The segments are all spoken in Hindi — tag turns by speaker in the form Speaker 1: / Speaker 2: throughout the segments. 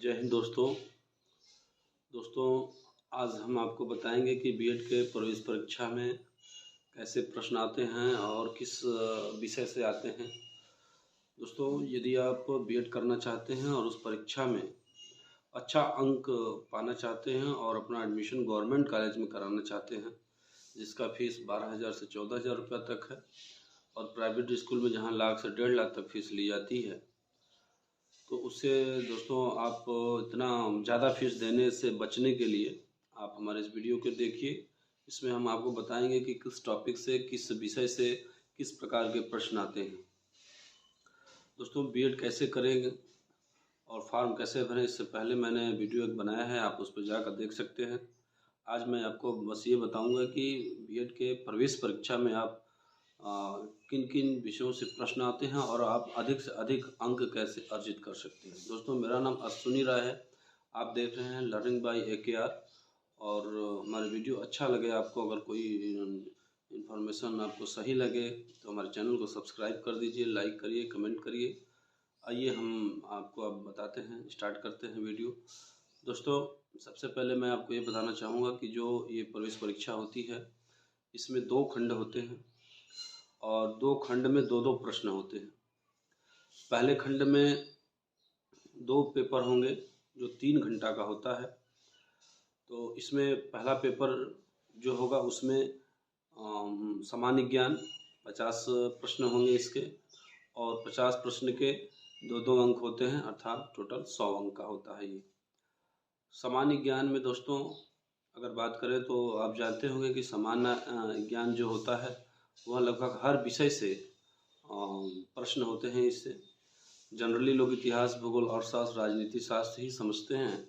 Speaker 1: जय हिंद दोस्तों। आज हम आपको बताएंगे कि बीएड के प्रवेश परीक्षा में कैसे प्रश्न आते हैं और किस विषय से आते हैं। दोस्तों, यदि आप बीएड करना चाहते हैं और उस परीक्षा में अच्छा अंक पाना चाहते हैं और अपना एडमिशन गवर्नमेंट कॉलेज में कराना चाहते हैं, जिसका फीस 12,000 से 14,000 रुपये तक है और प्राइवेट स्कूल में जहां लाख से 1.5 लाख तक फीस ली जाती है, तो उससे दोस्तों आप इतना ज़्यादा फीस देने से बचने के लिए आप हमारे इस वीडियो को देखिए। इसमें हम आपको बताएंगे कि किस टॉपिक से, किस विषय से, किस प्रकार के प्रश्न आते हैं। दोस्तों, बीएड कैसे करेंगे और फॉर्म कैसे भरें, इससे पहले मैंने वीडियो एक बनाया है, आप उस पर जाकर देख सकते हैं। आज मैं आपको बस ये बताऊंगा कि बीएड के प्रवेश परीक्षा में आप किन किन विषयों से प्रश्न आते हैं और आप अधिक से अधिक अंक कैसे अर्जित कर सकते हैं। दोस्तों, मेरा नाम अश्विनी राय है, आप देख रहे हैं लर्निंग बाय AKR। और हमारे वीडियो अच्छा लगे आपको, अगर कोई इन्फॉर्मेशन आपको सही लगे तो हमारे चैनल को सब्सक्राइब कर दीजिए, लाइक करिए, कमेंट करिए। आइए हम आपको अब बताते हैं, स्टार्ट करते हैं वीडियो। दोस्तों, सबसे पहले मैं आपको ये बताना चाहूँगा कि जो ये प्रवेश परीक्षा होती है, इसमें 2 खंड होते हैं और 2 खंड में 2-2 प्रश्न होते हैं। पहले खंड में 2 पेपर होंगे जो 3 घंटा का होता है। तो इसमें पहला पेपर जो होगा उसमें सामान्य ज्ञान 50 प्रश्न होंगे इसके, और 50 प्रश्न के 2-2 अंक होते हैं, अर्थात टोटल 100 अंक का होता है ये। सामान्य ज्ञान में दोस्तों अगर बात करें तो आप जानते होंगे कि सामान्य ज्ञान जो होता है वह लगभग हर विषय से प्रश्न होते हैं। इससे जनरली लोग इतिहास, भूगोल, अर्थशास्त्र, राजनीति शास्त्र ही समझते हैं,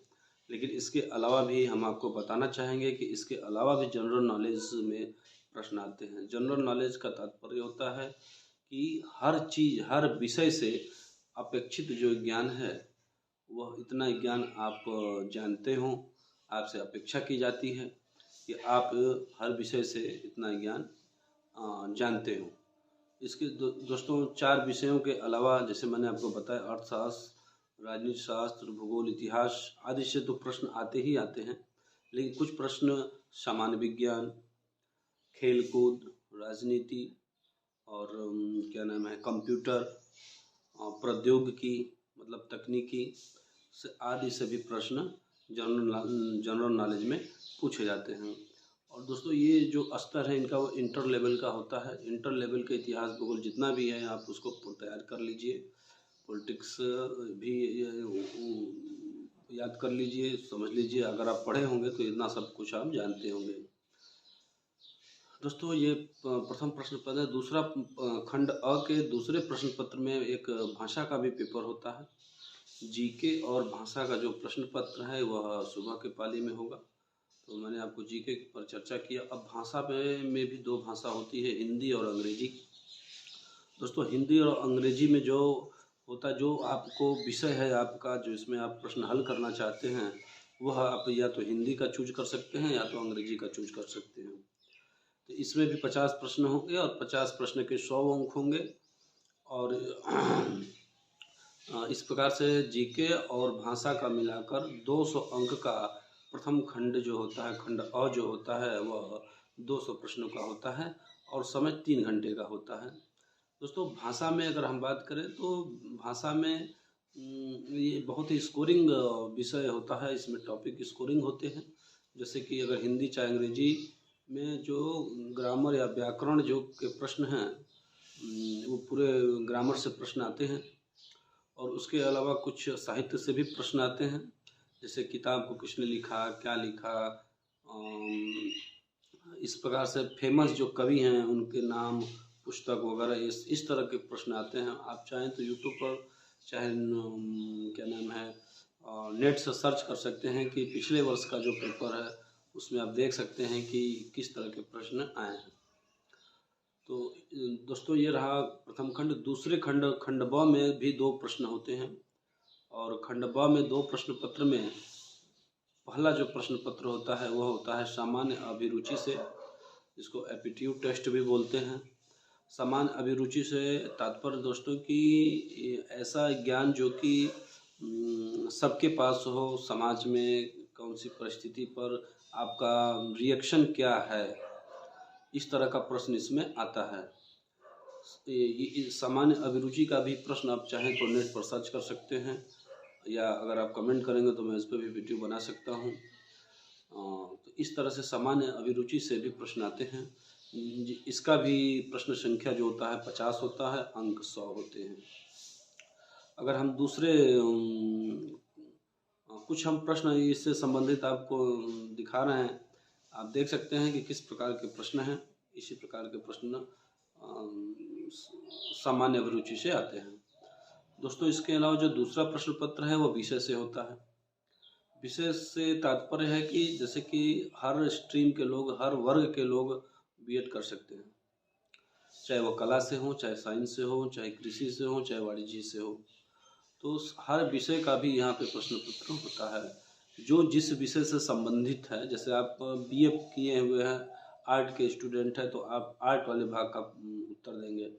Speaker 1: लेकिन इसके अलावा भी हम आपको बताना चाहेंगे कि इसके अलावा भी जनरल नॉलेज में प्रश्न आते हैं। जनरल नॉलेज का तात्पर्य होता है कि हर चीज़, हर विषय से अपेक्षित जो ज्ञान है वह इतना ज्ञान आप जानते हो, आपसे अपेक्षा की जाती है कि आप हर विषय से इतना ज्ञान जानते हो। इसके दोस्तों 4 विषयों के अलावा, जैसे मैंने आपको बताया, अर्थशास्त्र, राजनीति शास्त्र, भूगोल, इतिहास आदि से तो प्रश्न आते ही आते हैं, लेकिन कुछ प्रश्न सामान्य विज्ञान, खेलकूद, राजनीति और क्या नाम है, कंप्यूटर, प्रौद्योगिकी मतलब तकनीकी से आदि सभी प्रश्न जनरल नॉलेज में पूछे जाते हैं। और दोस्तों, ये जो स्तर है इनका वो इंटर लेवल का होता है। इंटर लेवल का इतिहास, भूगोल जितना भी है आप उसको तैयार कर लीजिए। पॉलिटिक्स भी याद कर लीजिए, समझ लीजिए। अगर आप पढ़े होंगे तो इतना सब कुछ आप जानते होंगे। दोस्तों, ये प्रथम प्रश्न पत्र है। दूसरा खंड अ के दूसरे प्रश्न पत्र में एक भाषा का भी पेपर होता है। जीके और भाषा का जो प्रश्न पत्र है वह सुबह के पाली में होगा। तो मैंने आपको जीके पर चर्चा किया। अब भाषा में भी 2 भाषा होती है, हिंदी और अंग्रेजी। दोस्तों, हिंदी और अंग्रेजी में जो होता है, जो आपको विषय है आपका, जो इसमें आप प्रश्न हल करना चाहते हैं, वह आप या तो हिंदी का चूज कर सकते हैं या तो अंग्रेजी का चूज कर सकते हैं। तो इसमें भी 50 प्रश्न होंगे और 50 प्रश्न के 100 अंक होंगे। और इस प्रकार से जीके और भाषा का मिलाकर 200 अंक का प्रथम खंड जो होता है, खंड अ जो होता है, वह 200 प्रश्नों का होता है और समय 3 घंटे का होता है। दोस्तों, भाषा में अगर हम बात करें तो भाषा में ये बहुत ही स्कोरिंग विषय होता है। इसमें टॉपिक स्कोरिंग होते हैं, जैसे कि अगर हिंदी चाहे अंग्रेजी में जो ग्रामर या व्याकरण जो के प्रश्न हैं वो पूरे ग्रामर से प्रश्न आते हैं। और उसके अलावा कुछ साहित्य से भी प्रश्न आते हैं, जैसे किताब को किसने लिखा, क्या लिखा, इस प्रकार से फेमस जो कवि हैं उनके नाम, पुस्तक वगैरह, इस तरह के प्रश्न आते हैं। आप चाहें तो यूट्यूब पर, चाहे क्या नाम है, नेट से सर्च कर सकते हैं कि पिछले वर्ष का जो पेपर है उसमें आप देख सकते हैं कि किस तरह के प्रश्न आए हैं। तो दोस्तों, ये रहा प्रथम खंड। दूसरे खंड ब में भी 2 प्रश्न होते हैं और खंड ब में 2 प्रश्न पत्र में पहला जो प्रश्न पत्र होता है वह होता है सामान्य अभिरुचि से, जिसको एप्टीट्यूड टेस्ट भी बोलते हैं। सामान्य अभिरुचि से तात्पर्य दोस्तों कि ऐसा ज्ञान जो कि सबके पास हो, समाज में कौन सी परिस्थिति पर आपका रिएक्शन क्या है, इस तरह का प्रश्न इसमें आता है। सामान्य अभिरुचि का भी प्रश्न आप चाहें तो नेट पर सर्च कर सकते हैं, या अगर आप कमेंट करेंगे तो मैं इस पर भी वीडियो बना सकता हूँ। तो इस तरह से सामान्य अभिरुचि से भी प्रश्न आते हैं। इसका भी प्रश्न संख्या जो होता है 50 होता है, अंक 100 होते हैं। अगर हम दूसरे कुछ हम प्रश्न इससे संबंधित आपको दिखा रहे हैं, आप देख सकते हैं कि किस प्रकार के प्रश्न हैं। इसी प्रकार के प्रश्न सामान्य अभिरुचि से आते हैं। दोस्तों, इसके अलावा जो दूसरा प्रश्न पत्र है वो विषय से होता है। विषय से तात्पर्य है कि जैसे कि हर स्ट्रीम के लोग, हर वर्ग के लोग बीएड कर सकते हैं, चाहे वो कला से हो, चाहे साइंस से हो, चाहे कृषि से हो, चाहे वाणिज्य से हो। तो हर विषय का भी यहाँ पे प्रश्न पत्र होता है जो जिस विषय से संबंधित है। जैसे आप बीए किए हुए हैं, आर्ट के स्टूडेंट हैं, तो आप आर्ट वाले भाग का उत्तर देंगे।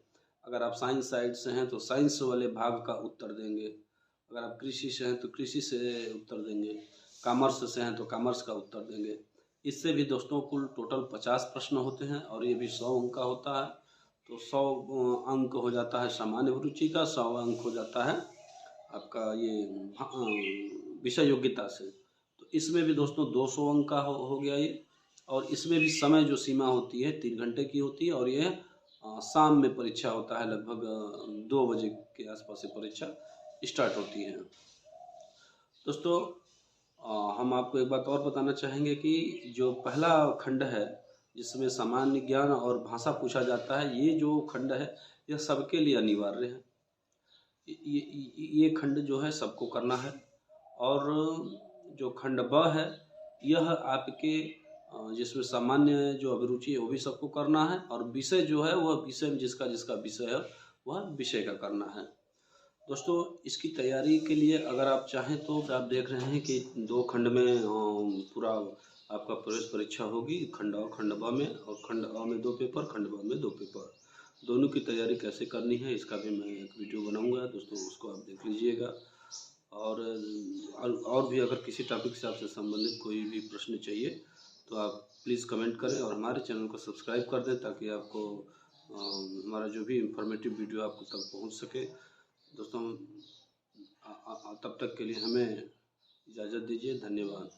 Speaker 1: अगर आप साइंस साइड से हैं तो साइंस वाले भाग का उत्तर देंगे। अगर आप कृषि से हैं तो कृषि से उत्तर देंगे। कॉमर्स से हैं तो कॉमर्स का उत्तर देंगे। इससे भी दोस्तों कुल टोटल 50 प्रश्न होते हैं और ये भी 100 अंक का होता है। तो 100 अंक हो जाता है सामान्य अभिरुचि का, 100 अंक हो जाता है आपका ये विषय योग्यता से। तो इसमें भी दोस्तों 200 अंक का हो गया ये। और इसमें भी समय जो सीमा होती है 3 घंटे की होती है, और ये शाम में परीक्षा होता है, लगभग 2 बजे के आसपास से परीक्षा स्टार्ट होती है। दोस्तों, हम आपको एक बात और बताना चाहेंगे कि जो पहला खंड है जिसमें सामान्य ज्ञान और भाषा पूछा जाता है, ये जो खंड है यह सबके लिए अनिवार्य है। ये खंड जो है सबको करना है। और जो खंड ब है यह आपके जिसमें सामान्य जो अभिरुचि है वो भी सबको करना है, और विषय जो है वह विषय जिसका विषय है वह विषय का करना है। दोस्तों, इसकी तैयारी के लिए अगर आप चाहें तो आप देख रहे हैं कि 2 खंड में पूरा आपका प्रवेश परीक्षा होगी, खंड अ खंड ब में, और खंड अ में 2 पेपर, खंड ब में 2 पेपर। दोनों की तैयारी कैसे करनी है इसका भी मैं एक वीडियो बनाऊंगा दोस्तों, उसको आप देख लीजिएगा। और भी अगर किसी टॉपिक से आपसे संबंधित कोई भी प्रश्न चाहिए तो आप प्लीज़ कमेंट करें और हमारे चैनल को सब्सक्राइब कर दें, ताकि आपको हमारा जो भी इंफॉर्मेटिव वीडियो आपको तक पहुंच सके। दोस्तों, तब तक के लिए हमें इजाज़त दीजिए। धन्यवाद।